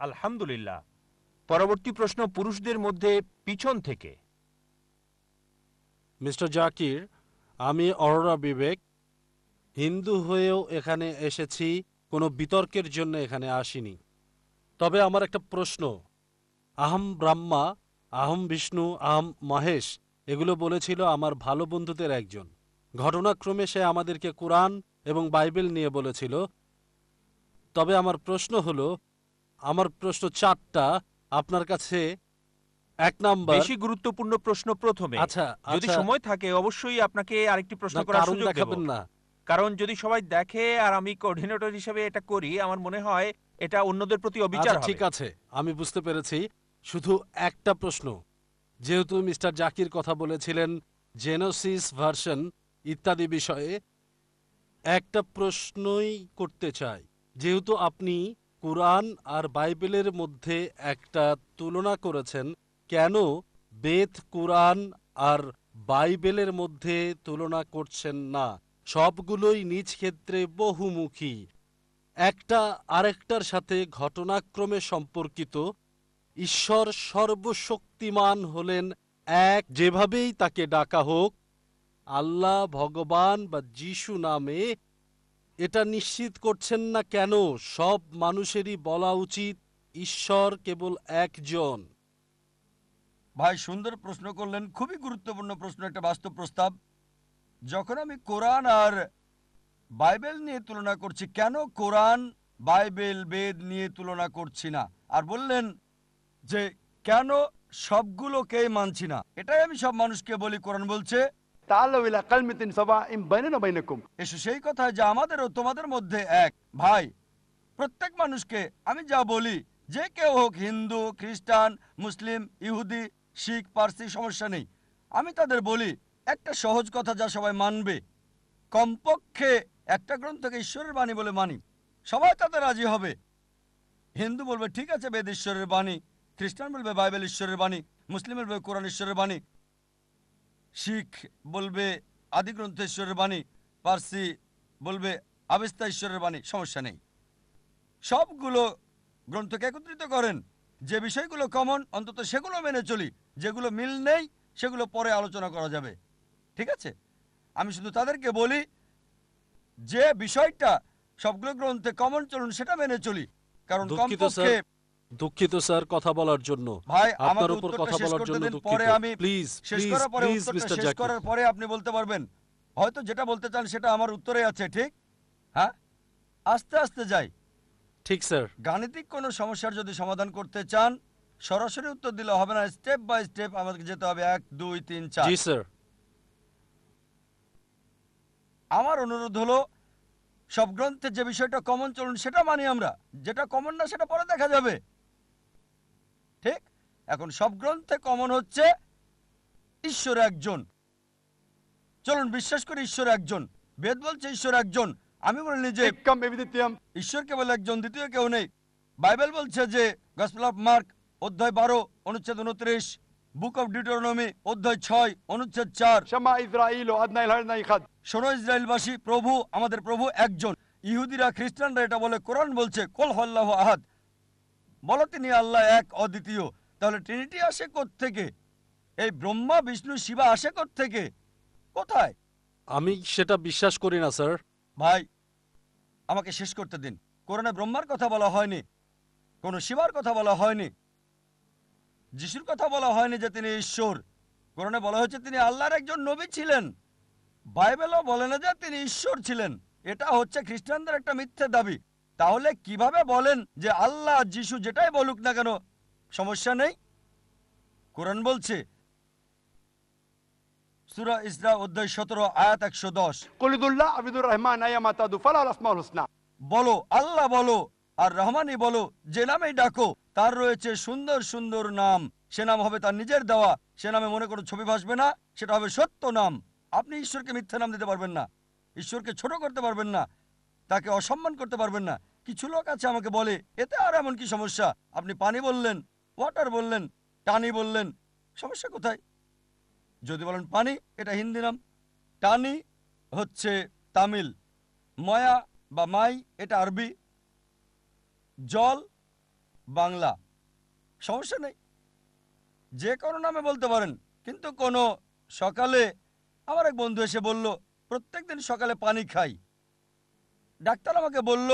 আলহামদুলিল্লাহ। পরবর্তী প্রশ্ন পুরুষদের মধ্যে পিছন থেকে। মিস্টার জাকির, আমি অরোরা বিবেক। হিন্দু হয়েও এখানে এসেছি, কোনো বিতর্কের জন্য এখানে আসিনি। তবে আমার একটা প্রশ্ন, আহম ব্রহ্মা, আহম বিষ্ণু, আহম মহেশ এগুলো বলেছিল আমার ভালো বন্ধুদের একজন। ঘটনাক্রমে সে আমাদেরকে কোরআন এবং বাইবেল নিয়ে বলেছিল। তবে আমার প্রশ্ন হলো, আমার প্রশ্ন চারটা আপনার কাছে। এক নাম্বার, বেশি গুরুত্বপূর্ণ প্রশ্ন প্রথমে। আচ্ছা যদি আচ্ছা, সময় থাকে অবশ্যই আপনাকে আরেকটি প্রশ্ন না করার কারণ সুযোগ দেব, দেখাবেন না। কারণ যদি সবাই দেখে আর আমি কোঅর্ডিনেটর হিসেবে এটা করি, আমার মনে হয় এটা অন্যদের প্রতি অবিচার আচ্ছা ঠিক হবে। আছে, আমি বুঝতে পেরেছি। শুধু একটা প্রশ্ন, যেহেতু মিস্টার জাকির কথা বলেছিলেন জেনোসিস ভার্সন ইত্যাদি বিষয়ে, একটা প্রশ্নই করতে চাই। যেহেতু আপনি কুরআন আর বাইবেলের মধ্যে একটা তুলনা করেছেন, কেন বেদ কুরআন আর বাইবেলের মধ্যে তুলনা করছেন না? সবগুলোই নিজ ক্ষেত্রে বহুমুখী, একটা আরেকটার সাথে ঘটনাক্রমে সম্পর্কিত। ঈশ্বর সর্বশক্তিমান হলেন এক, যেভাবেই তাকে ডাকা হোক, আল্লাহ, ভগবান বা যিশু নামে, এটা নিশ্চিত করছেন না কেন সব মানুষেরই বলা উচিত ঈশ্বর কেবল একজন? ভাই সুন্দর প্রশ্ন করলেন, খুবই গুরুত্বপূর্ণ প্রশ্ন, একটা বাস্তব প্রস্তাব। যখন আমি কোরআন আর বাইবেল নিয়ে তুলনা করছি, কেন কোরআন, বাইবেল, বেদ নিয়ে তুলনা করছি না? আর বললেন যে কেন সবগুলোকেই মানছি না। এটাই আমি সব মানুষকে বলি, কোরআন বলছে تعالوا إلى كلمة سواء بيننا وبينكم। এসো সেই কথা যে আমাদের ও তোমাদের মধ্যে এক। ভাই, প্রত্যেক মানুষকে আমি যা বলি, যে কেউ হোক, হিন্দু, খ্রিস্টান, মুসলিম, ইহুদি, শিখ, পার্সি, সমস্যা নেই। আমি তাদের বলি একটা সহজ কথা যা সবাই মানবে, কমপক্ষে একটা গ্রন্থকে ঈশ্বরের বাণী বলে মানি। সবাই তাতে রাজি হবে। হিন্দু বলবে ঠিক আছে বেদ ঈশ্বরের বাণী, খ্রিস্টান বলবে বাইবেল ঈশ্বরের বাণী, মুসলিম বলবে কোরআন ঈশ্বরের বাণী, শিখ বলবে আদি গ্রন্থ ঈশ্বরের বাণী, পার্সি বলবে আবেস্তা ঈশ্বরের বাণী। সমস্যা নেই, সবগুলো গ্রন্থকে একত্রিত করেন। যে বিষয়গুলো কমন অন্তত সেগুলো মেনে চলি, যেগুলো মিল নেই সেগুলো পরে আলোচনা করা যাবে। ঠিক আছে? আমি শুধু তাদেরকে বলি যে বিষয়টা সবগুলো গ্রন্থে কমন, চলুন সেটা মেনে চলি, কারণ দুঃখিত স্যার, কমপক্ষে। দুঃখিত স্যার কথা বলার জন্য, ভাই আপনার আমাকে উপর উত্তরটা কথা শেষ বলার করতে জন্য দিন, দুঃখিত। পরে আমি প্লিজ শেষ প্লিজ করার পরে প্লিজ উত্তরটা মিস্টার শেষ জাকির। করার পরে আপনি বলতে পারবেন। হয়তো যেটা বলতে চান সেটা আমার উত্তরে আছে, ঠিক? হ্যাঁ, আস্তে আস্তে যাই। ঠিক স্যার। গাণিতিক কোনো সমস্যার যদি সমাধান করতে চান, সরাসরি উত্তর দিলে হবে না, স্টেপ বাই স্টেপ আমাদেরকে যেতে হবে, 1 2 3 4। জি স্যার। আমার অনুরোধ হলো সব গ্রন্থে যে বিষয়টা কমন, চলুন সেটা মানি আমরা। যেটা কমন না সেটা পরে দেখা যাবে। ঠিক? এখন সব গ্রন্থে কমন হচ্ছে ঈশ্বর একজন। চলুন বিশ্বাস করি ঈশ্বর একজন। বেদ বলছে ঈশ্বর একজন। আমি বলিনি যে إكم إبديتيام ঈশ্বর কেবল একজন, দ্বিতীয় কেউ নেই। বাইবেল বলছে যে গসপেল অফ মার্ক অধ্যায় 12 অনুচ্ছেদ 29, বুক অফ ডিউটেরোনমি অধ্যায় 6 অনুচ্ছেদ 4, شما إسرائيل وأدنى الهرنا يخد শোনো ইসরায়েলবাসী, প্রভু আমাদের প্রভু একজন। ইহুদিরা, খ্রিস্টানরা এটা বলে, কোরআন বলছে কুল হুয়াল্লাহু আহাদ, বলো তিনি আল্লাহ এক, অদ্বিতীয়। তাহলে ট্রিনিটি আসে থেকে? এই ব্রহ্মা, বিষ্ণু, শিবা আসে থেকে? কোথায়? আমি সেটা বিশ্বাস করি না স্যার। ভাই আমাকে শেষ করতে দিন। কোরআনে ব্রহ্মার কথা বলা হয়নি, কোনো শিবার কথা বলা হয়নি, যিশুর কথা বলা হয়নি যে তিনি ঈশ্বর। কোরআনে বলা হয়েছে তিনি আল্লাহর একজন নবী ছিলেন। বাইবেলও বলে না যে তিনি ঈশ্বর ছিলেন। এটা হচ্ছে খ্রিস্টানদের একটা মিথ্যে দাবি। তাহলে কিভাবে বলেন যে আল্লাহ, যিশু যেটাই বলুক না কেন সমস্যা নেই? কোরআন বলছে সূরা ইসরা অধ্যায় 17 আয়াত 110, قل ادعوا الله عبد الرحمن أيما تدعوا فله الأسماء الحسنى। বলো আল্লাহ বলো আর রহমানই বলো, যে নামেই ডাকো তার রয়েছে সুন্দর সুন্দর নাম। সে নাম হবে তার নিজের দেওয়া। সে নামে মনে কোনো ছবি ভাসবে না, সেটা হবে সত্য নাম। আপনি ঈশ্বরকে মিথ্যা নাম দিতে পারবেন না, ঈশ্বরকে ছোট করতে পারবেন না, তাকে অসম্মান করতে পারবেন না। কিছু লোক আছে আমাকে বলে এতে আর এমন কি সমস্যা? আপনি পানি বললেন, ওয়াটার বললেন, টানি বললেন, সমস্যা কোথায়? যদি বলেন পানি, এটা হিন্দি নাম, টানি হচ্ছে তামিল, ময়া বা মাই এটা আরবি, জল বাংলা, সমস্যা নেই, যে কোনো নামে বলতে পারেন। কিন্তু কোনো সকালে আমার এক বন্ধু এসে বলল প্রত্যেকদিন সকালে পানি খাই। ডাক্তার আমাকে বলল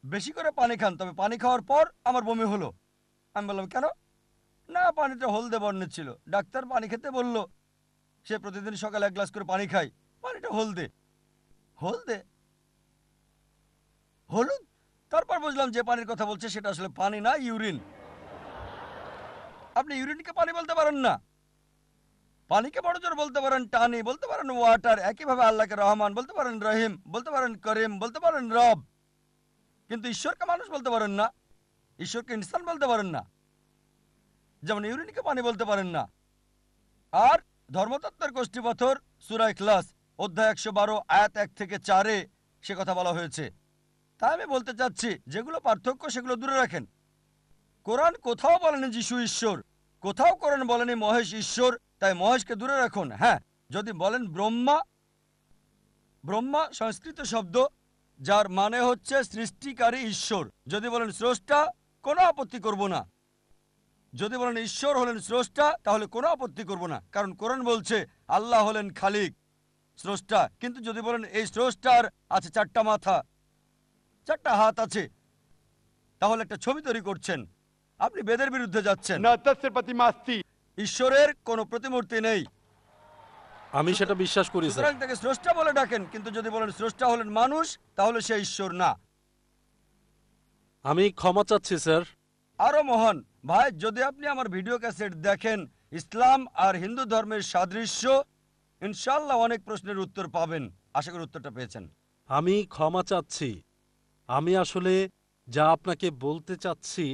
বেশি করে পানি খান, তবে পানি খাওয়ার পর আমার বমি হলো। আমি বললাম কেন? না, পানিটা হলদে বর্ণের ছিল। ডাক্তার পানি খেতে বলল, সে প্রতিদিন সকালে 1 গ্লাস করে পানি খায়, পানিটা হলদে। হলদে, হলুদ। তারপর বুঝলাম যে পানির কথা বলছে সেটা আসলে পানি না, ইউরিন। আপনি ইউরিনকে পানি বলতে পারেন না, পানিকে বড় জোর বলতে পারেন টানি, বলতে পারেন ওয়াটার। একইভাবে আল্লাহকে রহমান বলতে পারেন, রহিম বলতে পারেন, করিম বলতে পারেন, রব। কিন্তু ঈশ্বরকে মানুষ বলতে পারেন না, ঈশ্বরকে ইনসান বলতে পারেন না। যেমন ইউরিনকে পানি বলতে পারেন না। আর ধর্মতত্ত্বের গোষ্ঠীপথর সূরা ইখলাস অধ্যায় 112 আয়াত 1 থেকে 4-এ সে কথা বলা হয়েছে। তাই আমি বলতে চাচ্ছি যেগুলো পার্থক্য সেগুলো দূরে রাখেন। কোরআন কোথাও বলেনি যিশু ঈশ্বর, কোথাও কোরআন বলেনি মহেশ ঈশ্বর, তাই মহেশকে দূরে রাখুন। হ্যাঁ, যদি বলেন ব্রহ্মা, ব্রহ্মা সংস্কৃত শব্দ যার মানে হচ্ছে সৃষ্টিকারী ঈশ্বর। যদি বলেন স্রষ্টা, কোনো আপত্তি করব না। যদি বলেন ঈশ্বর হলেন স্রষ্টা, তাহলে কোনো আপত্তি করব না, কারণ কোরআন বলছে আল্লাহ হলেন খালিক, স্রষ্টা। কিন্তু যদি বলেন এই স্রষ্টার আছে 4টা মাথা, 4টা হাত আছে, তাহলে একটা ছবি তৈরি করছেন, আপনি বেদের বিরুদ্ধে যাচ্ছেন। न तस्य प्रतिमास्ति ঈশ্বরের কোনো প্রতিমূর্তি নেই। আমি সেটা বিশ্বাস করি স্যার। সুতরাং তাকে স্রষ্টা বলে ডাকেন, কিন্তু যদি বলেন স্রষ্টা হলেন মানুষ, তাহলে সে ঈশ্বর না। আমি ক্ষমা চাচ্ছি স্যার। আরো মহান ভাই, যদি আপনি আমার ভিডিও ক্যাসেট দেখেন ইসলাম আর হিন্দু ধর্মের সাদৃশ্য, ইনশাআল্লাহ অনেক প্রশ্নের উত্তর পাবেন। আশা করি উত্তরটা পেয়েছেন। আমি ক্ষমা চাচ্ছি। আমি আসলে যা আপনাকে বলতে চাচ্ছি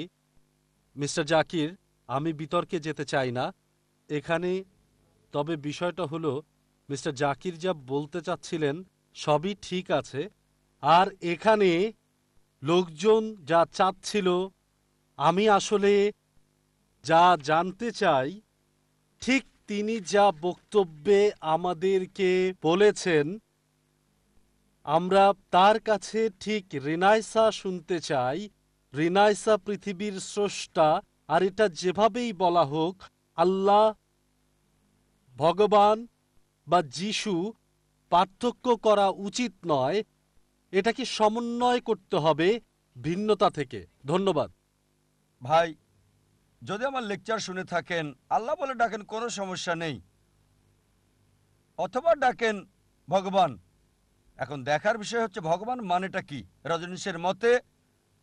মিস্টার জাকির, আমি বিতর্কে যেতে চাই না এখানে। তবে বিষয়টা হলো মিস্টার জাকির যা বলতে চাচ্ছিলেন সবই ঠিক আছে। আর এখানে লোকজন যা চাচ্ছিল, আমি আসলে যা জানতে চাই, ঠিক তিনি যা বক্তব্যে আমাদেরকে বলেছেন, আমরা তার কাছে ঠিক রিনাইসা শুনতে চাই। রিনাইসা পৃথিবীর স্রষ্টা, আর এটা যেভাবেই বলা হোক, আল্লাহ, ভগবান বা যিশু, পার্থক্য করা উচিত নয়। এটাকে সমন্বয় করতে হবে ভিন্নতা থেকে। ধন্যবাদ ভাই, যদি আমার লেকচার শুনে থাকেন, আল্লাহ বলে ডাকেন, কোনো সমস্যা নেই, অথবা ডাকেন ভগবান। এখন দেখার বিষয় হচ্ছে ভগবান মানেটা কি। রজনীশের মতে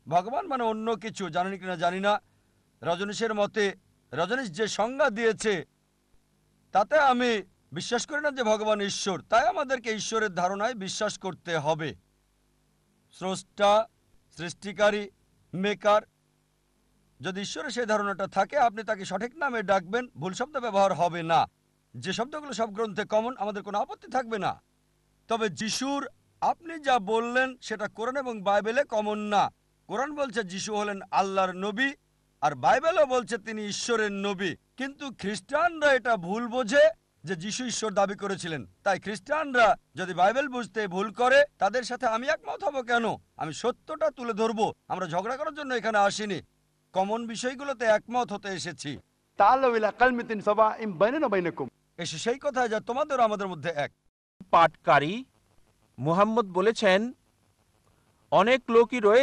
ভগবান মানে অন্য কিছু, জানেন কিনা জানি না। রজনীশের মতে রজনীশ যে সংজ্ঞা দিয়েছে তাতে আমি বিশ্বাস করি না যে ভগবান ঈশ্বর। তাই আমাদেরকে ঈশ্বরের ধারণায় বিশ্বাস করতে হবে। স্রষ্টা, সৃষ্টিকারী, মেকার। যদি ঈশ্বরের সেই ধারণাটা থাকে, আপনি তাকে সঠিক নামে ডাকবেন, ভুল শব্দ ব্যবহার হবে না। যে শব্দগুলো সব গ্রন্থে কমন, আমাদের কোনো আপত্তি থাকবে না। তবে যিশুর আপনি যা বললেন সেটা কোরআন এবং বাইবেলে কমন না। কোরআন বলছে যিশু হলেন আল্লাহর নবী, আর বাইবেলও বলছে তিনি ঈশ্বরের নবী। কিন্তু খ্রিস্টানরা এটা ভুল বোঝে যে যিশু ঈশ্বর দাবি করেছিলেন। তাই খ্রিস্টানরা যদি বাইবেল বুঝতে ভুল করে, তাদের সাথে আমি একমত হব কেন? আমি সত্যটা তুলে ধরবো। আমরা ঝগড়া করার জন্য এখানে আসিনি, কমন বিষয়গুলোতে একমত হতে এসেছি। تعالوا إلى كلمة سواء بيننا وبينكم এসে সেই কথায় যা তোমাদের আমাদের মধ্যে এক। পাঠকারী মুহাম্মদ বলেছেন, অনেক লোকই রয়েছে